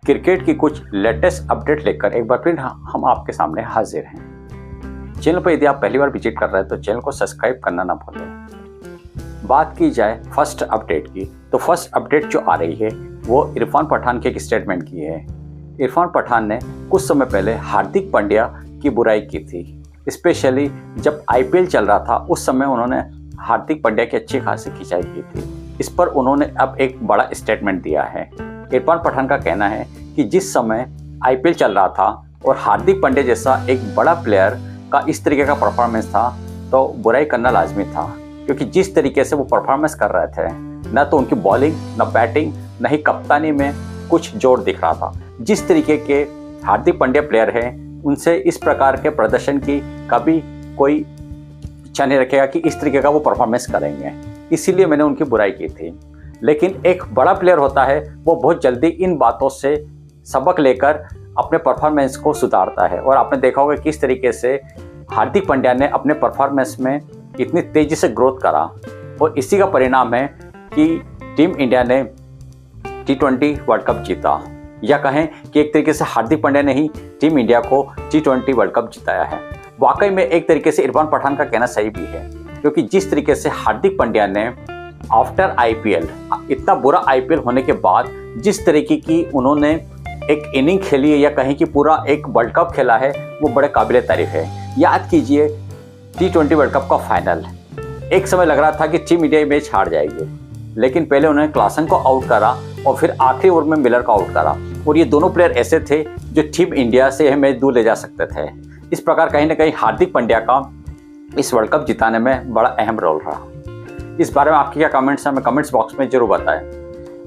Cricket की कुछ latest update लेकर एक बार फिर हम आपके सामने हाजिर हैं। चैनल पर यदि आप पहली बार विजिट कर रहे हैं तो चैनल को सब्सक्राइब करना ना भूलें। बात की जाए फर्स्ट अपडेट की, तो फर्स्ट अपडेट जो आ रही है वो इरफान पठान के एक स्टेटमेंट की है। इरफान पठान ने कुछ समय पहले हार्दिक पांड्या की बुराई की थी, स्पेशली जब आईपीएल चल रहा था उस समय उन्होंने हार्दिक पांड्या की अच्छी खासी खिंचाई की थी। इस पर उन्होंने अब एक बड़ा स्टेटमेंट दिया है। इरफान पठान का कहना है कि जिस समय आईपीएल चल रहा था और हार्दिक पांड्या जैसा एक बड़ा प्लेयर का इस तरीके का परफॉर्मेंस था तो बुराई करना लाजमी था, क्योंकि जिस तरीके से वो परफॉर्मेंस कर रहे थे, न तो उनकी बॉलिंग, न बैटिंग, न ही कप्तानी में कुछ जोर दिख रहा था। जिस तरीके के हार्दिक पांड्या प्लेयर हैं, उनसे इस प्रकार के प्रदर्शन की कभी कोई इच्छा नहीं रखेगा कि इस तरीके का वो परफॉर्मेंस करेंगे, इसीलिए मैंने उनकी बुराई की थी। लेकिन एक बड़ा प्लेयर होता है, वो बहुत जल्दी इन बातों से सबक लेकर अपने परफॉर्मेंस को सुधारता है। और आपने देखा होगा किस तरीके से हार्दिक पांड्या ने अपने परफॉर्मेंस में इतनी तेज़ी से ग्रोथ करा, और इसी का परिणाम है कि टीम इंडिया ने T20 वर्ल्ड कप जीता, या कहें कि एक तरीके से हार्दिक पांड्या ने ही टीम इंडिया को T20 वर्ल्ड कप जिताया है। वाकई में एक तरीके से इरफान पठान का कहना सही भी है, क्योंकि जिस तरीके से हार्दिक पांड्या ने आफ्टर आईपीएल, इतना बुरा आईपीएल होने के बाद जिस तरीके की उन्होंने एक इनिंग खेली है, या कहें कि पूरा एक वर्ल्ड कप खेला है, वो बड़े काबिल तारीफ है। याद कीजिए T20 वर्ल्ड कप का फाइनल, एक समय लग रहा था कि टीम इंडिया मैच हार जाएगी, लेकिन पहले उन्होंने क्लासन को आउट करा और फिर आखिरी ओवर में मिलर को आउट करा, और ये दोनों प्लेयर ऐसे थे जो टीम इंडिया से यह मैच दूर ले जा सकते थे। इस प्रकार कहीं ना कहीं हार्दिक पांड्या का इस वर्ल्ड कप जिताने में बड़ा अहम रोल रहा। इस बारे में आपके क्या कमेंट्स हैं, हमें कमेंट्स बॉक्स में जरूर बताएं।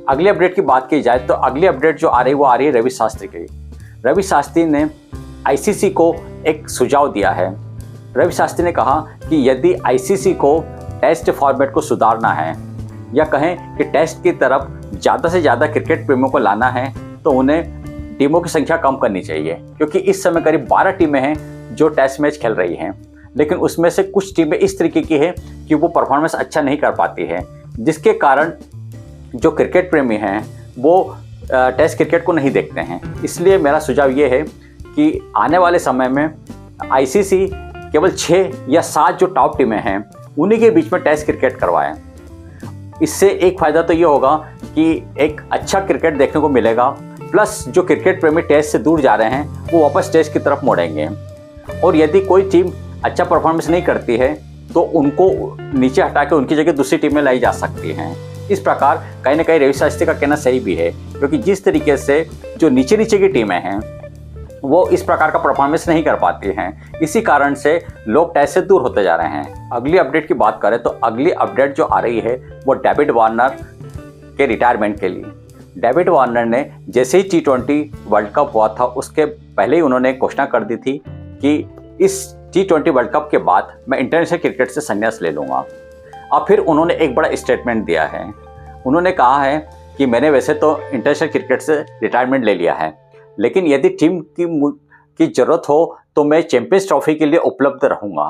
अगली अपडेट की बात की जाए तो अगली अपडेट जो आ रही है वो आ रही है रवि शास्त्री की। रवि शास्त्री ने आईसीसी को एक सुझाव दिया है। रवि शास्त्री ने कहा कि यदि आईसीसी को टेस्ट फॉर्मेट को सुधारना है, या कहें कि टेस्ट की तरफ ज़्यादा से ज़्यादा क्रिकेट प्रेमियों को लाना है, तो उन्हें टीमों की संख्या कम करनी चाहिए। क्योंकि इस समय करीब 12 टीमें हैं जो टेस्ट मैच खेल रही हैं, लेकिन उसमें से कुछ टीमें इस तरीके की है कि वो परफॉर्मेंस अच्छा नहीं कर पाती है, जिसके कारण जो क्रिकेट प्रेमी हैं वो टेस्ट क्रिकेट को नहीं देखते हैं। इसलिए मेरा सुझाव ये है कि आने वाले समय में आईसीसी केवल 6 या 7 जो टॉप टीमें हैं उन्हीं के बीच में टेस्ट क्रिकेट करवाएं। इससे एक फ़ायदा तो ये होगा कि एक अच्छा क्रिकेट देखने को मिलेगा, प्लस जो क्रिकेट प्रेमी टेस्ट से दूर जा रहे हैं वो वापस टेस्ट की तरफ मुड़ेंगे। और यदि कोई टीम अच्छा परफॉर्मेंस नहीं करती है तो उनको नीचे हटा के उनकी जगह दूसरी टीमें लाई जा सकती हैं। इस प्रकार कहीं ना कहीं रवि शास्त्री का कहना सही भी है, क्योंकि जिस तरीके से जो नीचे की टीमें हैं वो इस प्रकार का परफॉर्मेंस नहीं कर पाती हैं, इसी कारण से लोग टेस्ट से दूर होते जा रहे हैं। अगली अपडेट की बात करें तो अगली अपडेट जो आ रही है वो डेविड वार्नर के रिटायरमेंट के लिए। डेविड वार्नर ने जैसे ही T20 वर्ल्ड कप हुआ था उसके पहले ही उन्होंने घोषणा कर दी थी कि इस T20 वर्ल्ड कप के बाद मैं इंटरनेशनल क्रिकेट से संन्यास ले लूँगा। अब फिर उन्होंने एक बड़ा स्टेटमेंट दिया है। उन्होंने कहा है कि मैंने वैसे तो इंटरनेशनल क्रिकेट से रिटायरमेंट ले लिया है, लेकिन यदि टीम की ज़रूरत हो तो मैं चैंपियंस ट्रॉफी के लिए उपलब्ध रहूँगा।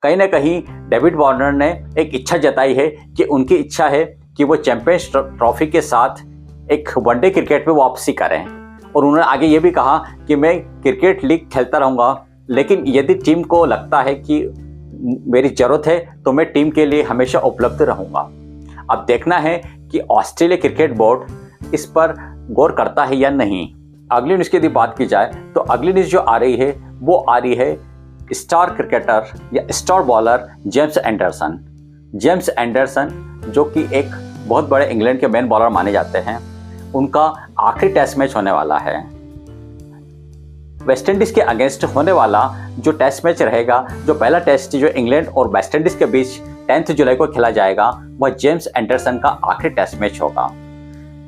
कहीं ना कहीं डेविड वार्नर ने एक इच्छा जताई है कि उनकी इच्छा है कि वो चैंपियंस ट्रॉफी के साथ एक वनडे क्रिकेट में वापसी करें। और उन्होंने आगे ये भी कहा कि मैं क्रिकेट लीग खेलता रहूँगा, लेकिन यदि टीम को लगता है कि मेरी ज़रूरत है तो मैं टीम के लिए हमेशा उपलब्ध रहूँगा। अब देखना है कि ऑस्ट्रेलिया क्रिकेट बोर्ड इस पर गौर करता है या नहीं। अगली न्यूज़ की यदि बात की जाए तो अगली न्यूज़ जो आ रही है वो आ रही है स्टार क्रिकेटर या star bowler James Anderson. James Anderson जो कि एक बहुत बड़े इंग्लैंड के मेन बॉलर माने जाते हैं, उनका आखिरी टेस्ट मैच होने वाला है। वेस्ट इंडीज़ के अगेंस्ट होने वाला जो टेस्ट मैच रहेगा, जो पहला टेस्ट जो इंग्लैंड और वेस्ट इंडीज़ के बीच 10 जुलाई को खेला जाएगा, वह जेम्स एंडरसन का आखिरी टेस्ट मैच होगा।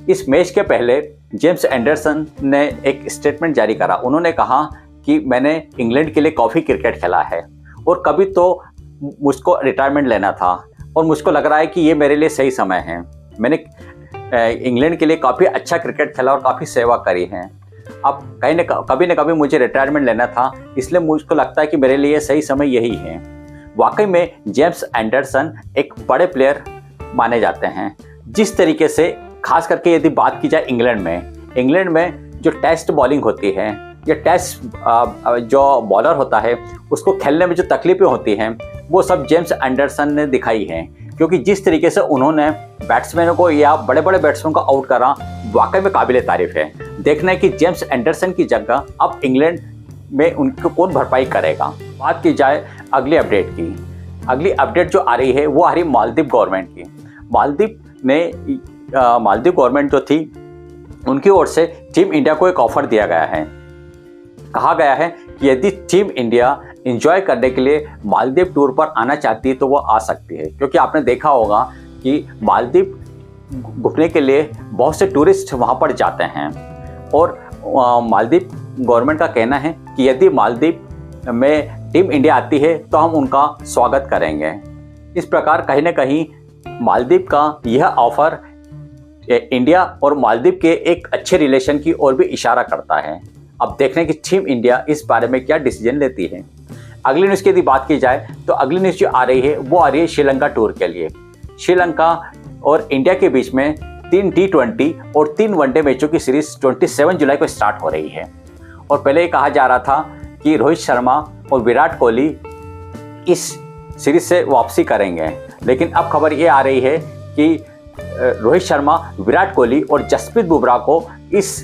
इस मैच के पहले जेम्स एंडरसन ने एक स्टेटमेंट जारी करा। उन्होंने कहा कि मैंने इंग्लैंड के लिए काफ़ी क्रिकेट खेला है और कभी तो मुझको रिटायरमेंट लेना था, और मुझको लग रहा है कि ये मेरे लिए सही समय है। मैंने इंग्लैंड के लिए काफ़ी अच्छा क्रिकेट खेला और काफ़ी सेवा करी है। अब कभी न कभी मुझे रिटायरमेंट लेना था, इसलिए मुझको लगता है कि मेरे लिए सही समय यही है। वाकई में जेम्स एंडरसन एक बड़े प्लेयर माने जाते हैं। जिस तरीके से खास करके यदि बात की जाए इंग्लैंड में जो टेस्ट बॉलिंग होती है या टेस्ट जो बॉलर होता है उसको खेलने में जो तकलीफें होती हैं वो सब जेम्स एंडरसन ने दिखाई हैं, क्योंकि जिस तरीके से उन्होंने बैट्समैनों को या बड़े बड़े बैट्समैन को आउट करा वाकई में काबिल तारीफ है। देखना है कि जेम्स एंडरसन की जगह अब इंग्लैंड में उनको कौन भरपाई करेगा। बात की जाए अगली अपडेट की, अगली अपडेट जो आ रही है वो आ रही मालदीव गवर्नमेंट की। मालदीव गवर्नमेंट जो थी उनकी ओर से टीम इंडिया को एक ऑफर दिया गया है। कहा गया है कि यदि टीम इंडिया एंजॉय करने के लिए मालदीव टूर पर आना चाहती है तो वो आ सकती है, क्योंकि आपने देखा होगा कि मालदीव घूमने के लिए बहुत से टूरिस्ट वहाँ पर जाते हैं और मालदीव गवर्नमेंट का कहना है कि यदि मालदीव में टीम इंडिया आती है तो हम उनका स्वागत करेंगे। इस प्रकार कहीं ना कहीं मालदीव का यह ऑफर इंडिया और मालदीव के एक अच्छे रिलेशन की ओर भी इशारा करता है। अब देखने की टीम इंडिया इस बारे में क्या डिसीजन लेती है। अगली न्यूज़ की यदि बात की जाए तो अगली न्यूज़ जो आ रही है वो आ रही है श्रीलंका टूर के लिए। श्रीलंका और इंडिया के बीच में 3 T20 और 3 वनडे मैचों की सीरीज 27 जुलाई को स्टार्ट हो रही है। और पहले ये कहा जा रहा था कि रोहित शर्मा और विराट कोहली इस सीरीज से वापसी करेंगे, लेकिन अब खबर ये आ रही है कि रोहित शर्मा, विराट कोहली और जसप्रीत बुमराह को इस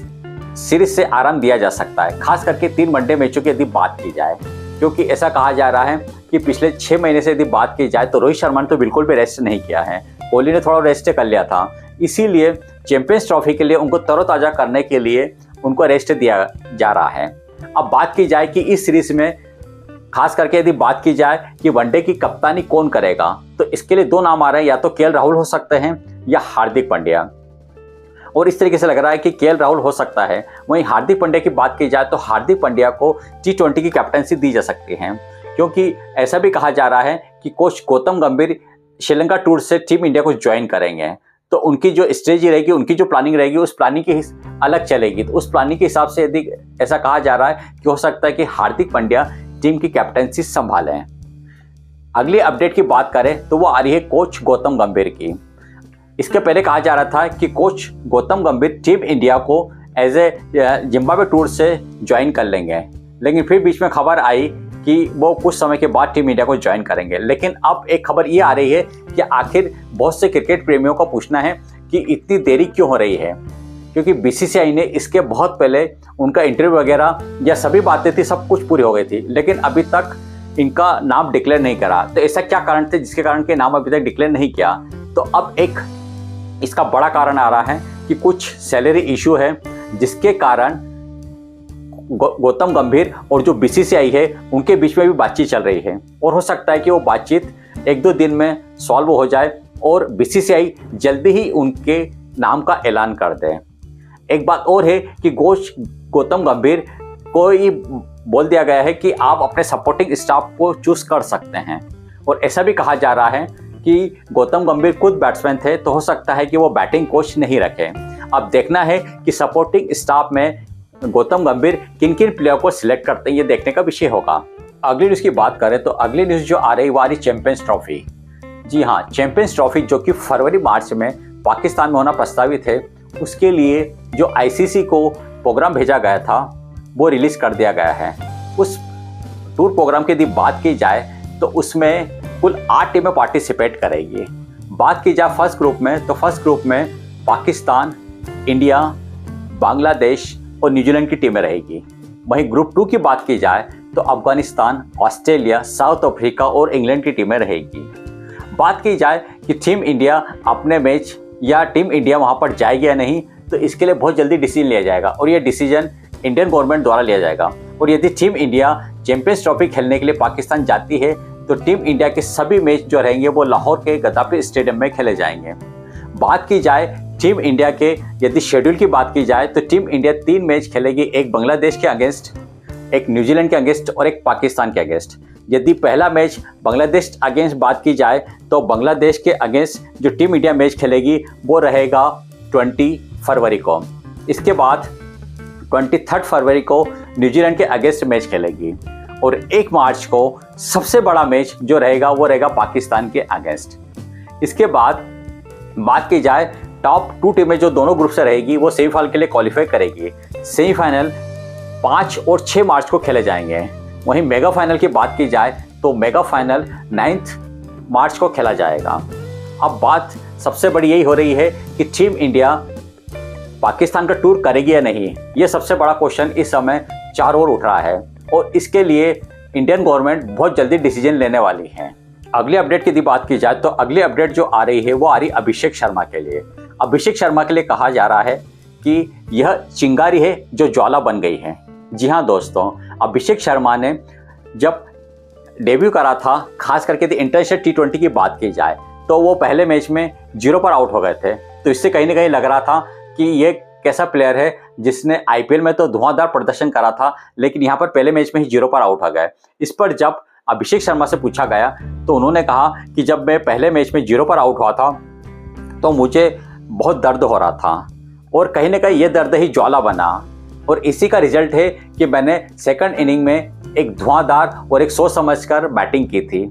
सीरीज से आराम दिया जा सकता है, खास करके 3 वनडे मैचों की यदि बात की जाए, क्योंकि ऐसा कहा जा रहा है कि पिछले 6 महीने से यदि बात की जाए तो रोहित शर्मा ने तो बिल्कुल भी रेस्ट नहीं किया है। कोहली ने थोड़ा रेस्ट कर लिया था, इसीलिए चैंपियंस ट्रॉफी के लिए उनको तरोताज़ा करने के लिए उनको रेस्ट दिया जा रहा है। अब बात की जाए कि इस सीरीज में खास करके यदि बात की जाए कि वनडे की कप्तानी कौन करेगा, तो इसके लिए 2 नाम आ रहे हैं, या तो केएल राहुल हो सकते हैं या हार्दिक पांड्या। और इस तरीके से लग रहा है कि केएल राहुल हो सकता है। वहीं हार्दिक पांड्या की बात की जाए तो हार्दिक पांड्या को T20 की कैप्टनसी दी जा सकती है, क्योंकि ऐसा भी कहा जा रहा है कि कोच गौतम गंभीर श्रीलंका टूर से टीम इंडिया को ज्वाइन करेंगे, तो उनकी जो स्ट्रेटजी रहेगी, उनकी जो प्लानिंग रहेगी, उस प्लानिंग की अलग चलेगी। तो उस प्लानिंग के हिसाब से यदि ऐसा कहा जा रहा है कि हो सकता है कि हार्दिक पांड्या टीम की कैप्टनसी संभालें। अगली अपडेट की बात करें तो वो आ रही है कोच गौतम गंभीर की। इसके पहले कहा जा रहा था कि कोच गौतम गंभीर टीम इंडिया को एज ए जिम्बाब्वे टूर से ज्वाइन कर लेंगे, लेकिन फिर बीच में खबर आई कि वो कुछ समय के बाद टीम इंडिया को ज्वाइन करेंगे। लेकिन अब एक खबर ये आ रही है कि आखिर बहुत से क्रिकेट प्रेमियों का पूछना है कि इतनी देरी क्यों हो रही है, क्योंकि बीसीसीआई ने इसके बहुत पहले उनका इंटरव्यू वगैरह या सभी बातें थी, सब कुछ पूरी हो गई थी, लेकिन अभी तक इनका नाम डिक्लेयर नहीं करा। तो ऐसा क्या कारण थे जिसके कारण के नाम अभी तक डिक्लेयर नहीं किया? तो अब एक इसका बड़ा कारण आ रहा है कि कुछ सैलरी इशू है, जिसके कारण गौतम गंभीर और जो बीसीसीआई है उनके बीच में भी बातचीत चल रही है, और हो सकता है कि वो बातचीत 1-2 दिन में सॉल्व हो जाए और बीसीसीआई जल्दी ही उनके नाम का ऐलान कर दे। एक बात और है कि कोच गौतम गंभीर को ही बोल दिया गया है कि आप अपने सपोर्टिंग स्टाफ को चूज कर सकते हैं, और ऐसा भी कहा जा रहा है कि गौतम गंभीर खुद बैट्समैन थे, तो हो सकता है कि वो बैटिंग कोच नहीं रखे। अब देखना है कि सपोर्टिंग स्टाफ में गौतम गंभीर किन किन प्लेयर को सिलेक्ट करते हैं, ये देखने का विषय होगा। अगली न्यूज़ की बात करें तो अगली न्यूज़ जो आ रही है वो आ रही चैंपियंस ट्रॉफी। जी हाँ, चैंपियंस ट्रॉफी जो कि फरवरी-मार्च में पाकिस्तान में होना प्रस्तावित है, उसके लिए जो आईसीसी को प्रोग्राम भेजा गया था वो रिलीज कर दिया गया है। उस टूर प्रोग्राम की यदि बात की जाए तो उसमें कुल 8 टीमें पार्टिसिपेट करेगी। बात की जाए फर्स्ट ग्रुप में, तो फर्स्ट ग्रुप में पाकिस्तान, इंडिया, बांग्लादेश और न्यूजीलैंड की टीमें रहेगी। वहीं ग्रुप 2 की बात की जाए तो अफगानिस्तान, ऑस्ट्रेलिया, साउथ अफ्रीका और इंग्लैंड की टीमें रहेगी। बात की जाए कि टीम इंडिया अपने मैच या टीम इंडिया वहां पर जाएगी या नहीं, तो इसके लिए बहुत जल्दी डिसीजन लिया जाएगा, और यह डिसीजन इंडियन गवर्नमेंट द्वारा लिया जाएगा। और यदि टीम इंडिया चैंपियंस ट्रॉफी खेलने के लिए पाकिस्तान जाती है तो टीम इंडिया के सभी मैच जो रहेंगे वो लाहौर के गद्दाफी स्टेडियम में खेले जाएंगे। बात की जाए टीम इंडिया के यदि शेड्यूल की बात की जाए तो टीम इंडिया 3 मैच खेलेगी, एक बांग्लादेश के अगेंस्ट, एक न्यूजीलैंड के अगेंस्ट और एक पाकिस्तान के अगेंस्ट। यदि पहला मैच बांग्लादेश अगेंस्ट बात की जाए तो बांग्लादेश के अगेंस्ट जो टीम इंडिया मैच खेलेगी वो रहेगा 20 फरवरी को। इसके बाद 23 फरवरी को न्यूजीलैंड के अगेंस्ट मैच खेलेगी, और 1 मार्च को सबसे बड़ा मैच जो रहेगा वो रहेगा पाकिस्तान के अगेंस्ट। इसके बाद बात की जाए टॉप 2 टीमें जो दोनों ग्रुप से रहेगी वो सेमीफाइनल के लिए क्वालिफाई करेगी। सेमीफाइनल 5 और 6 मार्च को खेले जाएंगे। वहीं मेगा फाइनल की बात की जाए तो मेगा फाइनल 9 मार्च को खेला जाएगा। अब बात सबसे बड़ी यही हो रही है कि टीम इंडिया पाकिस्तान का टूर करेगी या नहीं। ये सबसे बड़ा क्वेश्चन इस समय चारों ओर उठ रहा है और इसके लिए इंडियन गवर्नमेंट बहुत जल्दी डिसीजन लेने वाली है। अगली अपडेट की बात की जाए तो अगली अपडेट जो आ रही है वो आ रही अभिषेक शर्मा के लिए। अभिषेक शर्मा के लिए कहा जा रहा है कि यह चिंगारी है जो ज्वाला बन गई है। जी हाँ दोस्तों, अभिषेक शर्मा ने जब डेब्यू करा था, खास करके इंटरनेशनल T20 की बात की जाए तो वो पहले मैच में 0 पर आउट हो गए थे। तो इससे कहीं ना कहीं लग रहा था कि ये कैसा प्लेयर है जिसने IPL में तो धुआंधार प्रदर्शन करा था, लेकिन यहाँ पर पहले मैच में ही 0 पर आउट हो गए। इस पर जब अभिषेक शर्मा से पूछा गया तो उन्होंने कहा कि जब मैं पहले मैच में 0 पर आउट हुआ था तो मुझे बहुत दर्द हो रहा था और कहीं ना कहीं ये दर्द ही ज्वाला बना और इसी का रिजल्ट है कि मैंने सेकंड इनिंग में एक धुआंधार और एक सोच समझकर बैटिंग की थी।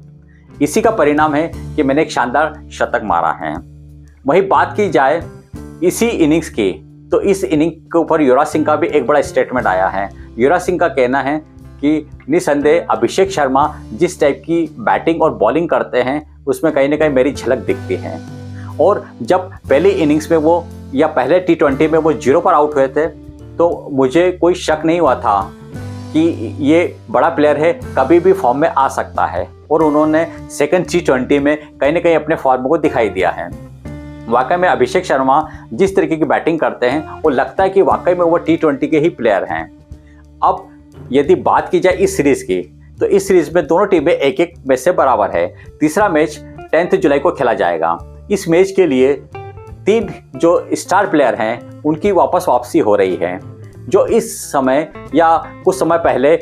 इसी का परिणाम है कि मैंने एक शानदार शतक मारा है। वहीं बात की जाए इसी इनिंग्स की तो इस इनिंग के ऊपर युवराज सिंह का भी एक बड़ा स्टेटमेंट आया है। युवराज सिंह का कहना है कि निसंदेह अभिषेक शर्मा जिस टाइप की बैटिंग और बॉलिंग करते हैं उसमें कहीं ना कहीं मेरी झलक दिखती है। और जब पहली इनिंग्स में वो या पहले T20 में वो 0 पर आउट हुए थे तो मुझे कोई शक नहीं हुआ था कि ये बड़ा प्लेयर है, कभी भी फॉर्म में आ सकता है और उन्होंने सेकंड T20 में कहीं ना कहीं अपने फॉर्म को दिखाई दिया है। वाकई में अभिषेक शर्मा जिस तरीके की बैटिंग करते हैं वो लगता है कि वाकई में वो T20 के ही प्लेयर हैं। अब यदि बात की जाए इस सीरीज़ की तो इस सीरीज़ में दोनों टीमें 1-1 मैच से बराबर है। तीसरा मैच 10 जुलाई को खेला जाएगा। इस मैच के लिए 3 जो स्टार प्लेयर हैं उनकी वापसी हो रही है, जो इस समय या कुछ समय पहले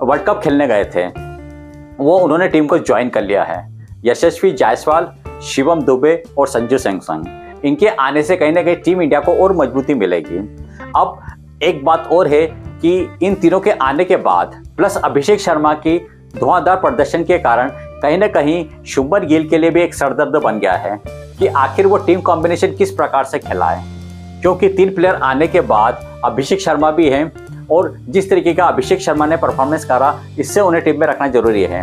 वर्ल्ड कप खेलने गए थे वो उन्होंने टीम को ज्वाइन कर लिया है। यशस्वी जायसवाल, शिवम दुबे और संजू सैमसन, इनके आने से कहीं ना कहीं टीम इंडिया को और मजबूती मिलेगी। अब एक बात और है कि इन तीनों के आने के बाद प्लस अभिषेक शर्मा की धुआंधार प्रदर्शन के कारण कहीं ना कहीं शुभमन गिल के लिए भी एक सरदर्द बन गया है कि आखिर वो टीम कॉम्बिनेशन किस प्रकार से खिलाए, क्योंकि 3 प्लेयर आने के बाद अभिषेक शर्मा भी हैं और जिस तरीके का अभिषेक शर्मा ने परफॉर्मेंस करा इससे उन्हें टीम में रखना जरूरी है।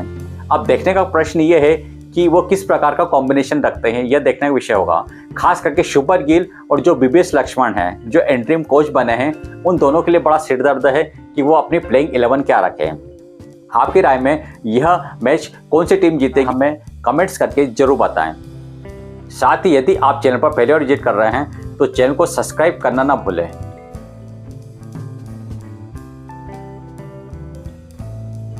अब देखने का प्रश्न ये है कि वो किस प्रकार का कॉम्बिनेशन रखते हैं, यह देखने का विषय होगा। खास करके शुभमन गिल और जो BBS लक्ष्मण हैं जो इंटरिम कोच बने हैं, उन दोनों के लिए बड़ा सिरदर्द है कि वो अपनी प्लेइंग 11 क्या रखें। आपकी राय में यह मैच कौन सी टीम जीतेगी हमें कमेंट्स करके जरूर बताएं। साथ ही यदि आप चैनल पर पहले बार विजिट कर रहे हैं तो चैनल को सब्सक्राइब करना ना भूलें।